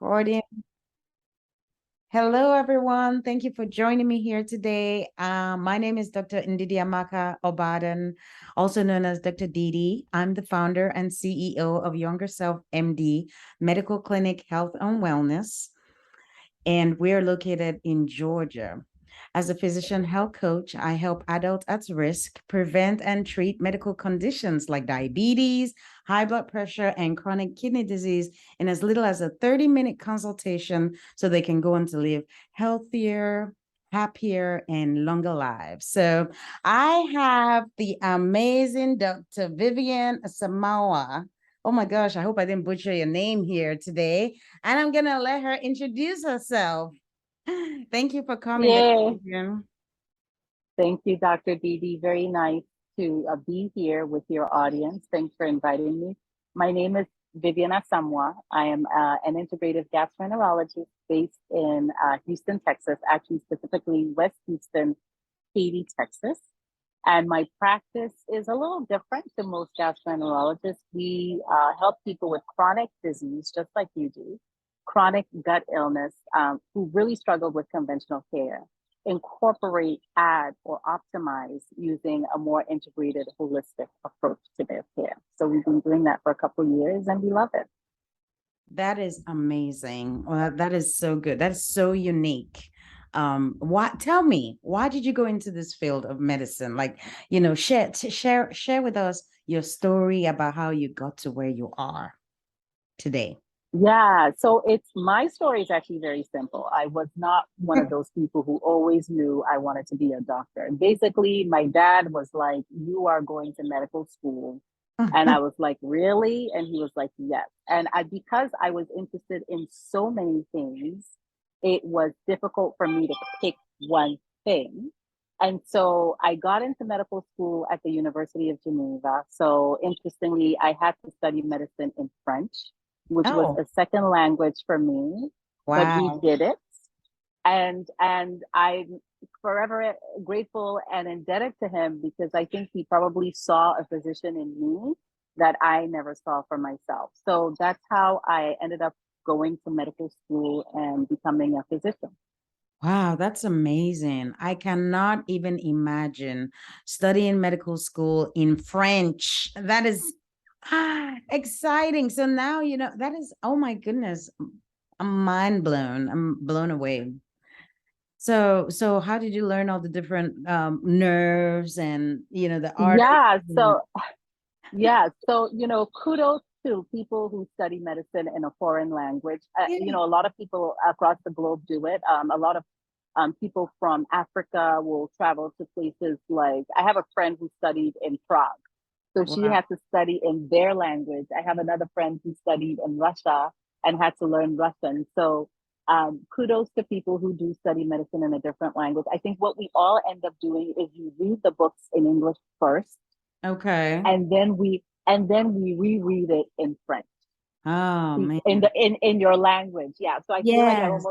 Recording. Hello, everyone. Thank you for joining me here today. My name is Dr. Ndidiamaka Obadan, also known as Dr. Didi. I'm the founder and CEO of Younger Self MD Medical Clinic Health and Wellness, and we're located in Georgia. As a physician health coach, I help adults at risk prevent and treat medical conditions like diabetes, high blood pressure, and chronic kidney disease in as little as a 30-minute consultation so they can go on to live healthier, happier, and longer lives. So I have the amazing Dr. Vivian Asamoah. Oh my gosh, I hope I didn't butcher your name here today. And I'm going to let her introduce herself. Thank you for coming, Dr. Yay. Vivian. Thank you, Dr. Didi. Very nice to be here with your audience. Thanks for inviting me. My name is Vivian Asamoah. I am an integrative gastroenterologist based in Houston, Texas, actually specifically West Houston, Katy, Texas. And my practice is a little different than most gastroenterologists. We help people with chronic disease, just like you do, chronic gut illness, who really struggle with conventional care, incorporate, add, or optimize using a more integrated, holistic approach to their care. So we've been doing that for a couple of years and we love it. That is amazing. Well, that is so good. That's so unique. Tell me, why did you go into this field of medicine? Like, share with us your story about how you got to where you are today. Yeah, so my story is actually very simple. I was not one of those people who always knew I wanted to be a doctor. Basically, my dad was like, "You are going to medical school." And I was like, "Really?" And he was like, "Yes." And because I was interested in so many things, it was difficult for me to pick one thing. And so I got into medical school at the University of Geneva. So interestingly, I had to study medicine in French, which was Oh, a second language for me, but we wow. did it. And I'm forever grateful and indebted to him because I think he probably saw a physician in me that I never saw for myself. So that's how I ended up going to medical school and becoming a physician. Wow, that's amazing. I cannot even imagine studying medical school in French. That is exciting. So now, that is, oh my goodness, I'm mind blown. I'm blown away. So how did you learn all the different nerves and, the arteries? Yeah, kudos to people who study medicine in a foreign language. Yeah. A lot of people across the globe do it. A lot of people from Africa will travel to places like, I have a friend who studied in Prague. So she Wow. had to study in their language. I have another friend who studied in Russia and had to learn Russian. So kudos to people who do study medicine in a different language. I think what we all end up doing is you read the books in English first, Okay. and then we reread it in French Oh man. in your language. Yeah. So I feel like Yes.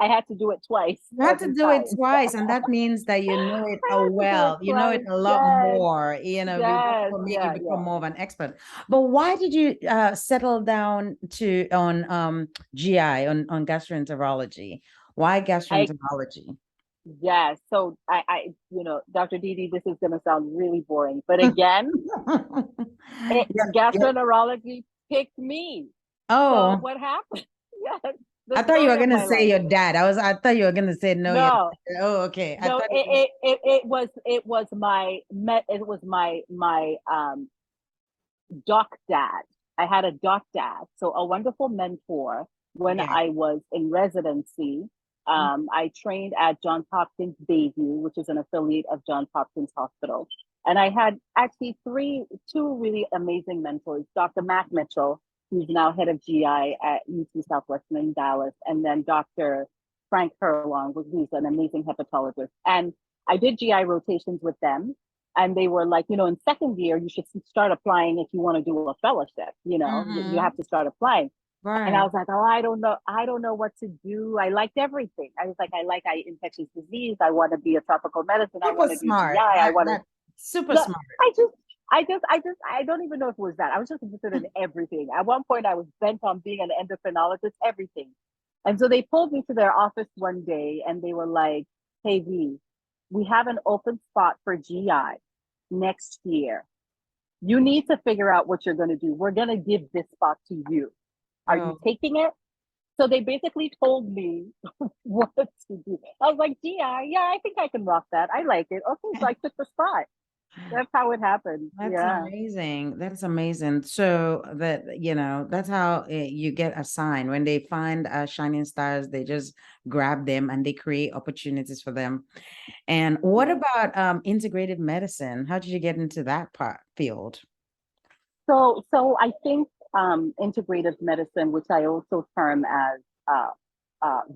I had to do it twice You had to every do it time. twice, and that means that you know it I had to do it well. You know it twice. a lot Yes. more. That's Yes. what make you Yeah. become Yeah. more of an expert. But why did you settle down to on GI on gastroenterology? Why I gastroenterology? Yeah. So Dr. Didi, this is gonna sound really boring, but again, Yeah, yeah. gastroenterology picked me. So Oh, what happened? Yes, the I thought you were story of gonna my say life. your dad. I thought you were gonna say no, your No, oh, okay. I no, thought it was it was my doc dad. I had a doc dad, so a wonderful mentor when yeah. I was in residency. I trained at Johns Hopkins Bayview, which is an affiliate of Johns Hopkins Hospital. And I had actually two really amazing mentors, Dr. Mac Mitchell, who's now head of GI at UT Southwestern in Dallas, and then Dr. Frank Herlong, who's an amazing hepatologist. And I did GI rotations with them. And they were like, in second year, you should start applying if you want to do a fellowship, you Mm-hmm. have to start applying. And I Right. was like, oh, I don't know what to do. I liked everything. I was like, I infectious disease. I want to be a tropical medicine. I Super want to do smart. GI. I want to, That super yeah, smart. I just, I don't even know if it was that. I was just interested in everything. At one point, I was bent on being an endocrinologist, everything. And so they pulled me to their office one day and they were like, hey, V, we have an open spot for GI next year. You need to figure out what you're going to do. We're going to give this spot to you. Are you Oh, taking it? So they basically told me what to do. I was like, GI, yeah, I think I can rock that. I like it. Okay, so I took the spot. That's how it happened. that's Yeah. amazing. That's amazing. So that, that's how you get assigned. When they find shining stars, they just grab them and they create opportunities for them. And what Yeah. about integrative medicine? How did you get into that field? So I think integrative medicine, which I also term as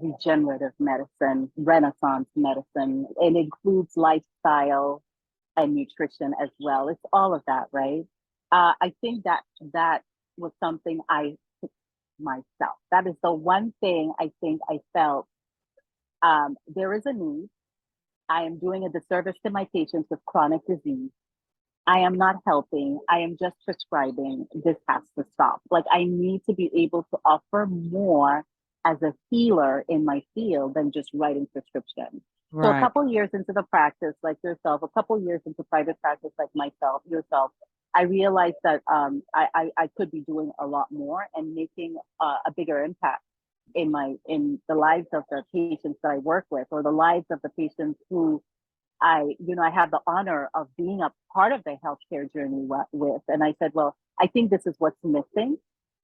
regenerative medicine, Renaissance medicine, it includes lifestyle and nutrition as well. It's all of that, right? I think that was something I took myself. That is the one thing I think I felt there is a need. I am doing a disservice to my patients with chronic disease. I am not helping. I am just prescribing. This has to stop. Like, I need to be able to offer more as a healer in my field than just writing prescriptions. So a Right. couple years into the practice, like yourself, a couple years into private practice, like myself, yourself, I realized that I could be doing a lot more and making a bigger impact in the lives of the patients that I work with, or the lives of the patients who I have the honor of being a part of the healthcare journey with. And I said, well, I think this is what's missing.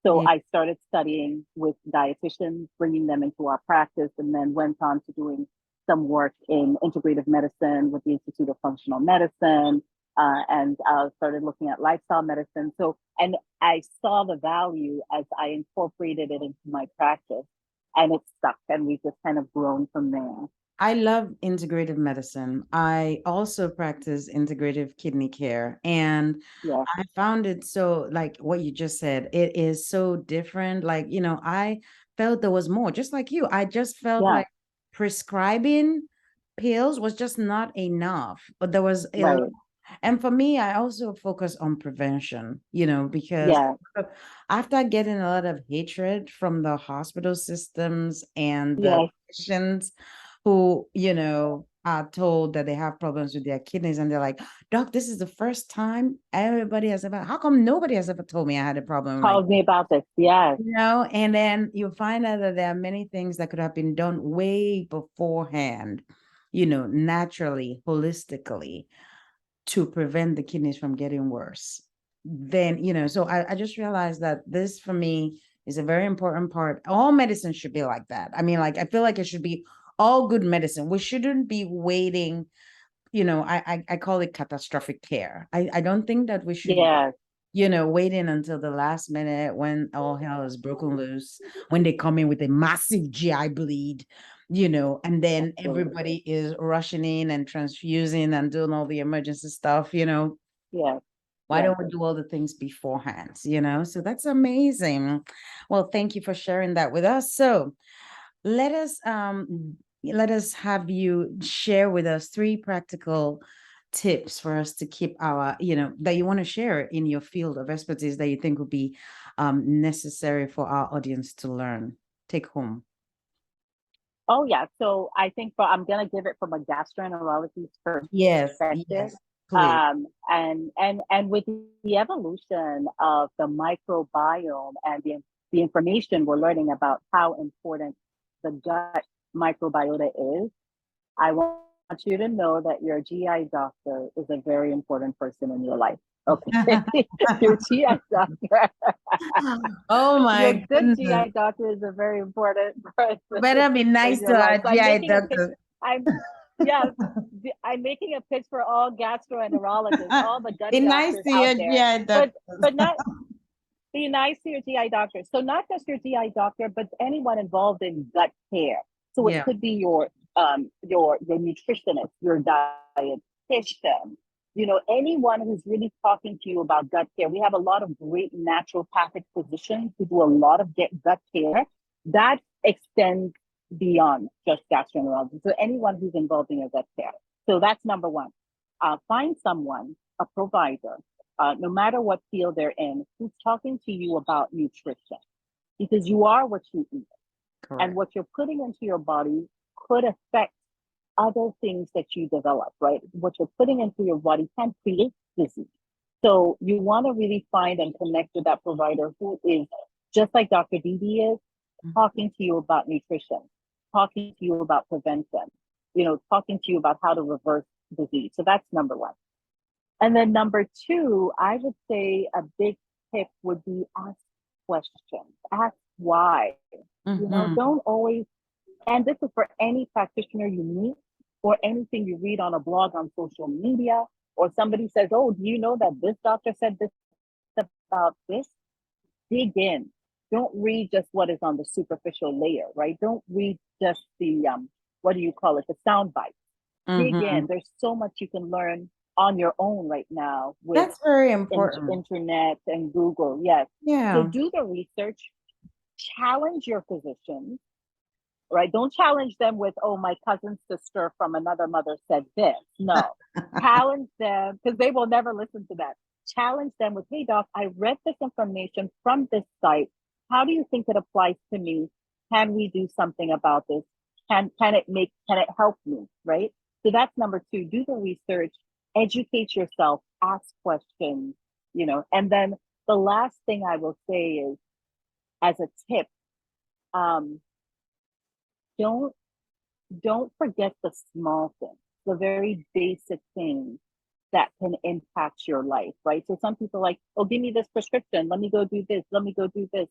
So Yeah. I started studying with dietitians, bringing them into our practice, and then went on to doing some work in integrative medicine with the Institute of Functional Medicine, and started looking at lifestyle medicine. So, and I saw the value as I incorporated it into my practice, and it stuck, and we just kind of grown from there. I love integrative medicine. I also practice integrative kidney care. And Yeah, I found it so, like what you just said, it is so different. Like, I felt there was more, just like you. I just felt yeah, like prescribing pills was just not enough. But there was a right. and for me, I also focus on prevention, because Yeah, after getting a lot of hatred from the hospital systems and the yes. patients who, are told that they have problems with their kidneys, and they're like, Doc, this is the first time how come nobody has ever told me I had a problem with my, Told me about this. Yes, and then you find out that there are many things that could have been done way beforehand, naturally, holistically, to prevent the kidneys from getting worse. Then, so I just realized that this for me is a very important part. All medicine should be like that. I mean, like, I feel like it should be all good medicine. We shouldn't be waiting, I call it catastrophic care. I don't think that we should, yes, waiting until the last minute when all hell is broken loose, when they come in with a massive GI bleed, and then absolutely. everybody is rushing in and transfusing and doing all the emergency stuff. Yes, Why yes. don't we do all the things beforehand? So that's amazing. Well, thank you for sharing that with us. So let us have you share with us 3 practical tips for us to keep our, that you want to share in your field of expertise that you think would be necessary for our audience to learn. Take home. Oh, yeah. So I think I'm gonna give it from a gastroenterologist Yes, perspective. yes, please. And with the evolution of the microbiome and the information we're learning about how important the gut microbiota is, I want you to know that your GI doctor is a very important person in your life. Okay. Your GI doctor. Oh Your my good goodness. GI doctor is a very important person Better be in nice your to life. our So I'm GI making a pitch. doctor. I'm yes, I'm making a pitch for all gastroenterologists, all the gut Be nice doctors to out your there. GI But doctor. but not be nice to your GI doctor. So not just your GI doctor, but anyone involved in gut care. So it Yeah. could be your nutritionist, your dietitian, anyone who's really talking to you about gut care. We have a lot of great naturopathic physicians who do a lot of gut care that extends beyond just gastroenterology. So anyone who's involved in your gut care. So that's number one. Find someone, a provider, no matter what field they're in, who's talking to you about nutrition, because you are what you eat. And Correct. what you're putting into your body could affect other things that you develop, right? What you're putting into your body can create disease. So you want to really find and connect with that provider who is just like Dr. Didi is, talking to you about nutrition, talking to you about prevention, talking to you about how to reverse disease. So that's number one. And then number two, I would say a big tip would be ask questions, ask why. Don't always, and this is for any practitioner you meet or anything you read on a blog on social media, or somebody says, oh, do you know that this doctor said this about this? Dig in. Don't read just what is on the superficial layer, right? Don't read just the, what do you call it, the sound bites. Dig in. There's so much you can learn on your own right now with That's very important. internet and Google. Yes. Yeah. So do the research, challenge your physicians, right? Don't challenge them with, oh, my cousin's sister from another mother said this. No, challenge them, because they will never listen to that. Challenge them with, hey, doc, I read this information from this site. How do you think it applies to me? Can we do something about this? Can it help me, right? So that's number two, do the research, educate yourself, ask questions, and then the last thing I will say is, as a tip, don't forget the small things, the very basic things that can impact your life, right? So some people are like, oh, give me this prescription. Let me go do this. Let me go do this.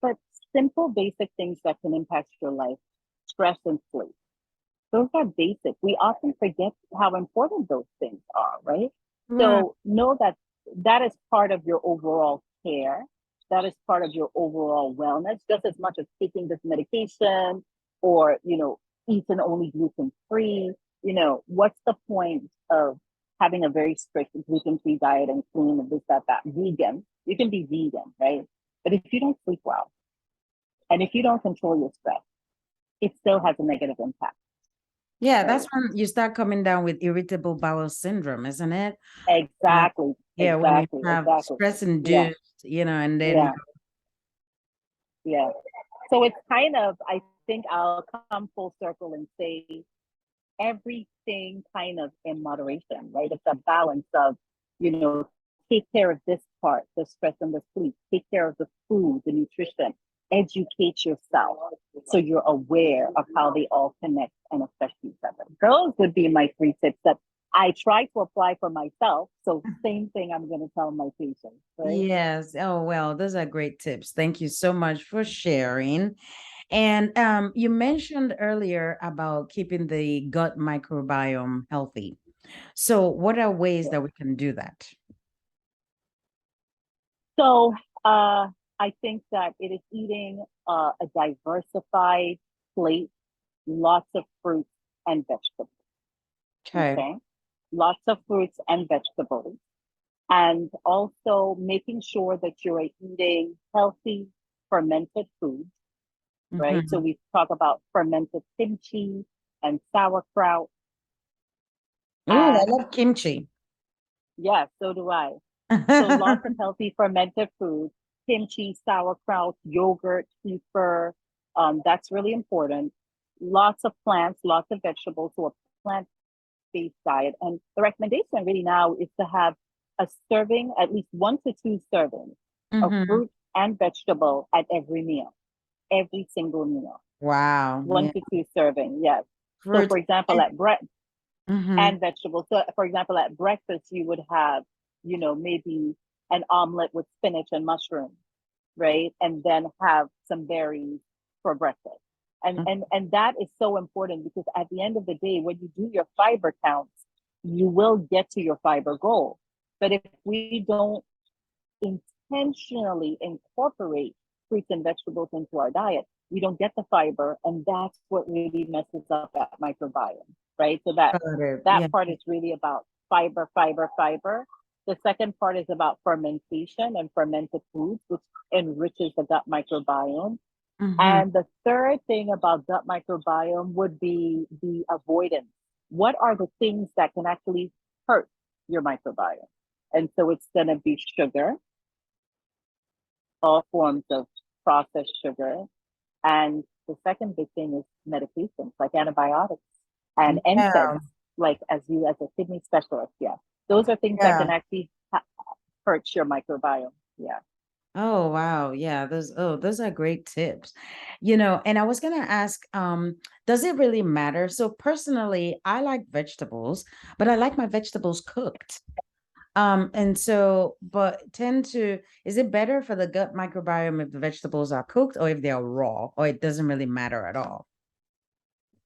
But simple, basic things that can impact your life, stress and sleep. Those are basic. We often forget how important those things are, right? So know that that is part of your overall care. That is part of your overall wellness, just as much as taking this medication or, eating only gluten-free. What's the point of having a very strict gluten-free diet and clean and this, that, vegan? You can be vegan, right? But if you don't sleep well, and if you don't control your stress, it still has a negative impact. Yeah, right? that's when you start coming down with irritable bowel syndrome, isn't it? Exactly. Yeah, when you have stress induced, and then yeah. So it's kind of, I think I'll come full circle and say everything kind of in moderation, right? It's a balance of, take care of this part, the stress and the sleep, take care of the food, the nutrition, educate yourself so you're aware of how they all connect and affect each other. Those would be my 3 tips that I try to apply for myself. So same thing I'm going to tell my patients. Right? Yes. Oh, well, those are great tips. Thank you so much for sharing. And you mentioned earlier about keeping the gut microbiome healthy. So what are ways that we can do that? So I think that it is eating a diversified plate, lots of fruits and vegetables. Okay. Lots of fruits and vegetables. And also making sure that you're eating healthy fermented foods, right? So we talk about fermented kimchi and sauerkraut. Oh, I love kimchi. Yeah, so do I. So lots of healthy fermented foods, kimchi, sauerkraut, yogurt, kefir. That's really important. Lots of plants, lots of vegetables, so a plant-based diet. And the recommendation really now is to have a serving, at least 1 to 2 servings of fruit and vegetable at every meal, every single meal. Wow. 1 to 2 serving, yes. Fruit so for example, at and vegetables. So for example, at breakfast, you would have, maybe an omelet with spinach and mushrooms, right? And then have some berries for breakfast. And that is so important because at the end of the day, when you do your fiber counts, you will get to your fiber goal. But if we don't intentionally incorporate fruits and vegetables into our diet, we don't get the fiber, and that's what really messes up that microbiome, right? So that part is really about fiber. The second part is about fermentation and fermented foods, which enriches the gut microbiome. And the third thing about gut microbiome would be the avoidance. What are the things that can actually hurt your microbiome? And so it's going to be sugar, all forms of processed sugar. And the second big thing is medications like antibiotics and NSAIDs, Yeah, like as you as a kidney specialist. Yeah. Those are things that yeah. can actually hurt your microbiome. Yeah. Oh wow, yeah, those are great tips. You know, and I was gonna ask, does it really matter? So personally, I like vegetables, but I like my vegetables cooked. And so, but tend to, is it better for the gut microbiome if the vegetables are cooked or if they are raw, or it doesn't really matter at all?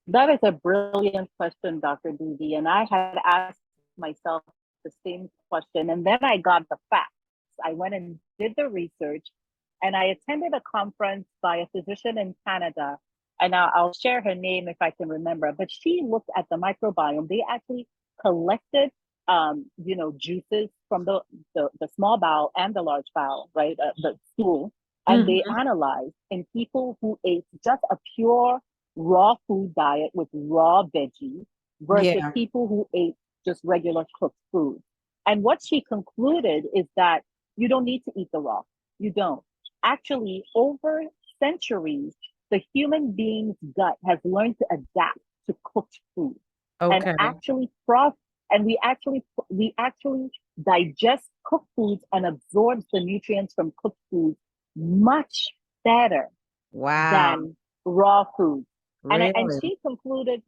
That is a brilliant question, Dr. Didi. And I had asked myself the same question. And then I got the facts. I went and did the research and I attended a conference by a physician in Canada. And I'll share her name if I can remember. But she looked at the microbiome. They actually collected, juices from the small bowel and the large bowel, right? The stool. And they Mhm. analyzed in people who ate just a pure raw food diet with raw veggies versus Yeah. people who ate just regular cooked food. And what she concluded is that you don't need to eat the raw. You don't. Actually, over centuries, the human being's gut has learned to adapt to cooked food and Okay. actually we actually digest cooked foods and absorbs the nutrients from cooked foods much better Wow. than raw foods. And Really? she concluded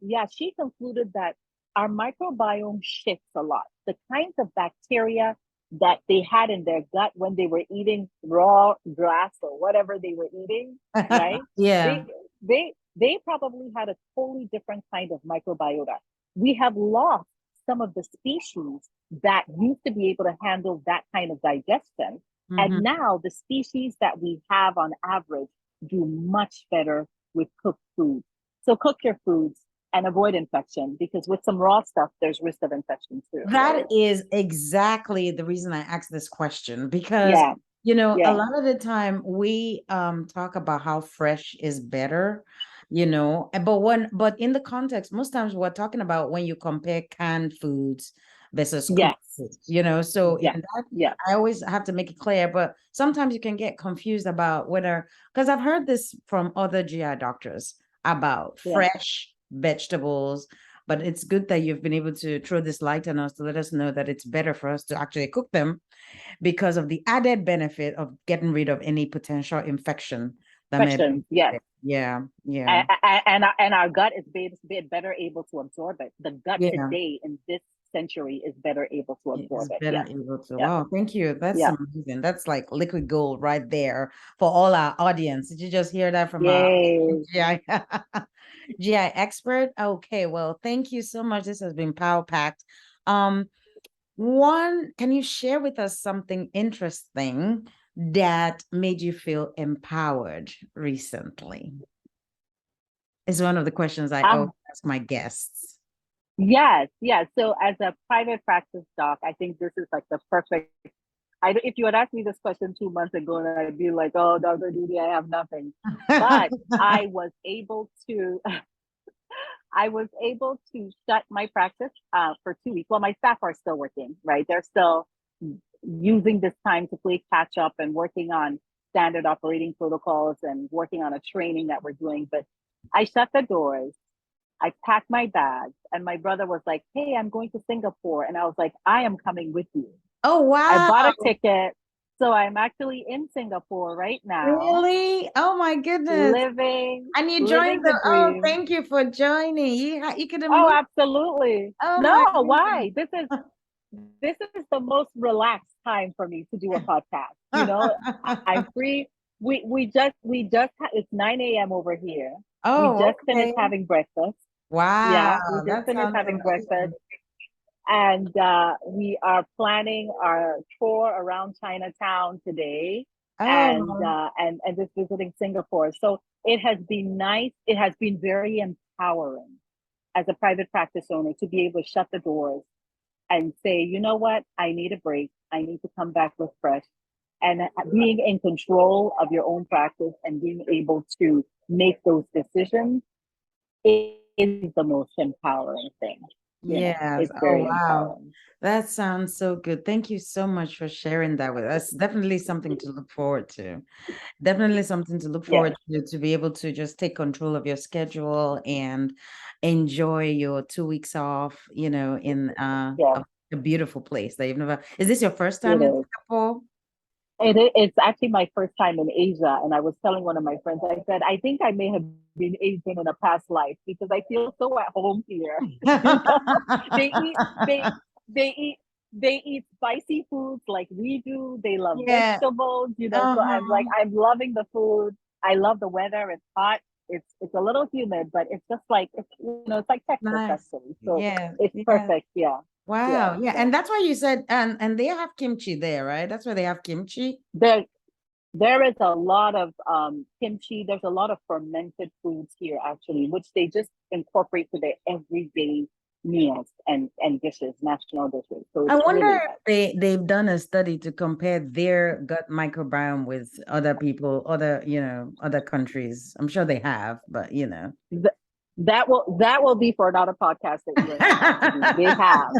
that our microbiome shifts a lot. The kinds of bacteria that they had in their gut when they were eating raw grass or whatever they were eating, right? Yeah. They they probably had a totally different kind of microbiota. We have lost some of the species that used to be able to handle that kind of digestion. And Hmm. now the species that we have on average do much better with cooked food. So cook your foods and avoid infection because with some raw stuff, there's risk of infection too, right? That is exactly the reason I asked this question because, Yeah, you know, a yeah, lot of the time we talk about how fresh is better, you know, but in the context, most times we're talking about when you compare canned foods versus cooked yes, foods, you know. So in yes, that, yes, I always have to make it clear, but sometimes you can get confused about whether, because I've heard this from other GI doctors about yeah. fresh vegetables, but it's good that you've been able to throw this light on us to let us know that it's better for us to actually cook them because of the added benefit of getting rid of any potential infection that may Questions, be yes. there. Yeah, yeah, And our gut is better able to absorb it. The gut yeah. today in this century is better able to It absorb is it. better Yeah, able to. yeah, Wow, thank you. That's yeah. amazing. That's like liquid gold right there for all our audience. Did you just hear that from our Yay. GI GI expert? Okay, well, thank you so much. This has been power packed. Um, One, can you share with us something interesting that made you feel empowered recently? Is one of the questions I always Um, ask my guests. yes, yes. So as a private practice doc, I think this is like the perfect. If you had asked me this question 2 months ago, then I'd be like, "Oh, Dr. Didi, I have nothing." But I was able to, I was able to shut my practice for 2 weeks. Well, my staff are still working, right? They're still using this time to play catch up and working on standard operating protocols and working on a training that we're doing. But I shut the doors. I packed my bags, and my brother was like, "Hey, I'm going to Singapore," and I was like, "I am coming with you." Oh, I wow. bought a ticket. So I'm actually in Singapore right now, Really? Oh my goodness. living And you joined living the dream. thank you for joining. You could have Oh, moved. absolutely. Oh No, my why? This is the most relaxed time for me to do a podcast. I'm free. It's 9 a.m. over here. We Oh, just finished okay. having breakfast. Wow, Yeah, we just that finished sounds having breakfast. amazing. And we are planning our tour around Chinatown today, and Oh, just visiting Singapore. So it has been nice. It has been very empowering as a private practice owner to be able to shut the doors and say, you know what, I need a break. I need to come back refreshed. And being in control of your own practice and being able to make those decisions is the most empowering thing. Yes. It's Oh, very wow. empowering. That sounds so good. Thank you so much for sharing that with us. Definitely something to look forward to. Definitely something to look Yes, forward to be able to just take control of your schedule and enjoy your 2 weeks off, in yes, a beautiful place that you've never. Is this your first it time in is. Singapore? It's actually my first time in Asia, and I was telling one of my friends, I said, I think I may have been Asian in a past life because I feel so at home here. You know, they eat, they they eat they eat spicy foods like we do. They love Yeah. vegetables, so I'm like, Uh-huh. I'm loving the food. I love the weather. It's hot. It's a little humid, but it's just like it's like Texas Nice. actually. So Yeah. it's Yeah. perfect. Yeah, yeah. Wow. Yeah. So And that's why you said, and they have kimchi there, right? That's where they have kimchi. there there is a lot of kimchi. There's a lot of fermented foods here, actually, which they just incorporate to their everyday meals and dishes, national dishes. So I it's wonder really if nice. they've done a study to compare their gut microbiome with other people, other countries. I'm sure they have, but Th- that will be for another podcast that you and I have to do. They have,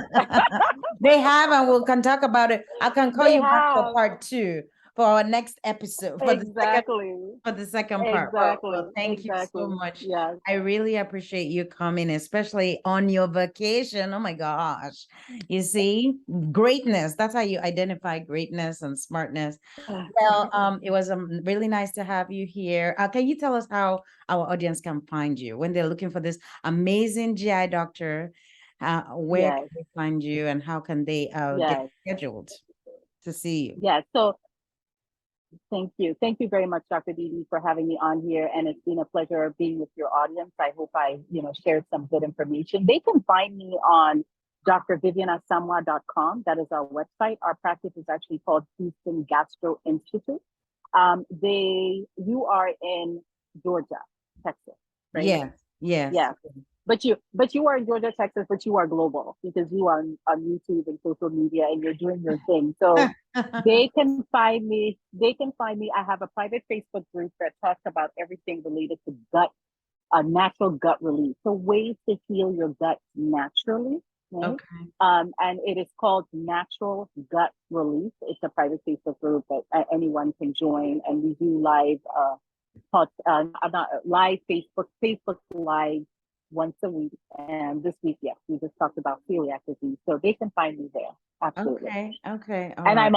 They have, and we can talk about it. I can call they you back for have part two for our next episode exactly, for the second part. exactly, Well, thank you so exactly. much. Yes. I really appreciate you coming, especially on your vacation. Oh my gosh. You see, greatness. That's how you identify greatness and smartness. Well, it was really nice to have you here. Can you tell us how our audience can find you when they're looking for this amazing GI doctor? Where Yes. can they find you, and how can they get Yes. scheduled to see you? Yes. So thank you. Thank you very much, Dr. Didi, for having me on here. And it's been a pleasure being with your audience. I hope I, shared some good information. They can find me on drvivianasamoah.com. That is our website. Our practice is actually called Houston Gastro Institute. You are in Georgia, Texas, right? Yes, yes. Yeah. But you are in Georgia, Texas, but you are global because you are on YouTube and social media and you're doing your thing. So they can find me. I have a private Facebook group that talks about everything related to gut, natural gut relief. So ways to heal your gut naturally, right? Okay. And it is called Natural Gut Relief. It's a private Facebook group that anyone can join, and we do live Facebook live once a week. And this week, yes, we just talked about celiac disease, so they can find me there. Absolutely. Okay. Okay. All And right. I'm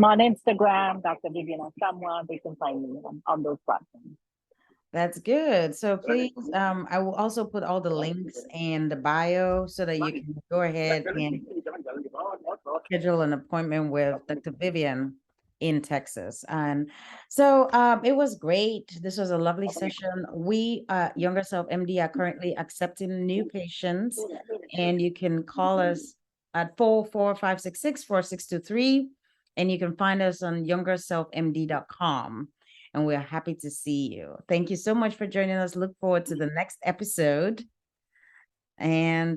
on Instagram, Dr. Vivian Asamoah. They can find me on those platforms. That's good. So please, I will also put all the links in the bio so that you can go ahead and schedule an appointment with Dr. Vivian in Texas. And so it was great. This was a lovely session. We, Younger Self MD, are currently accepting new patients, and you can call us at 445664623, and you can find us on youngerselfmd.com. And we're happy to see you. Thank you so much for joining us. Look forward to the next episode. And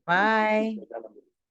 bye.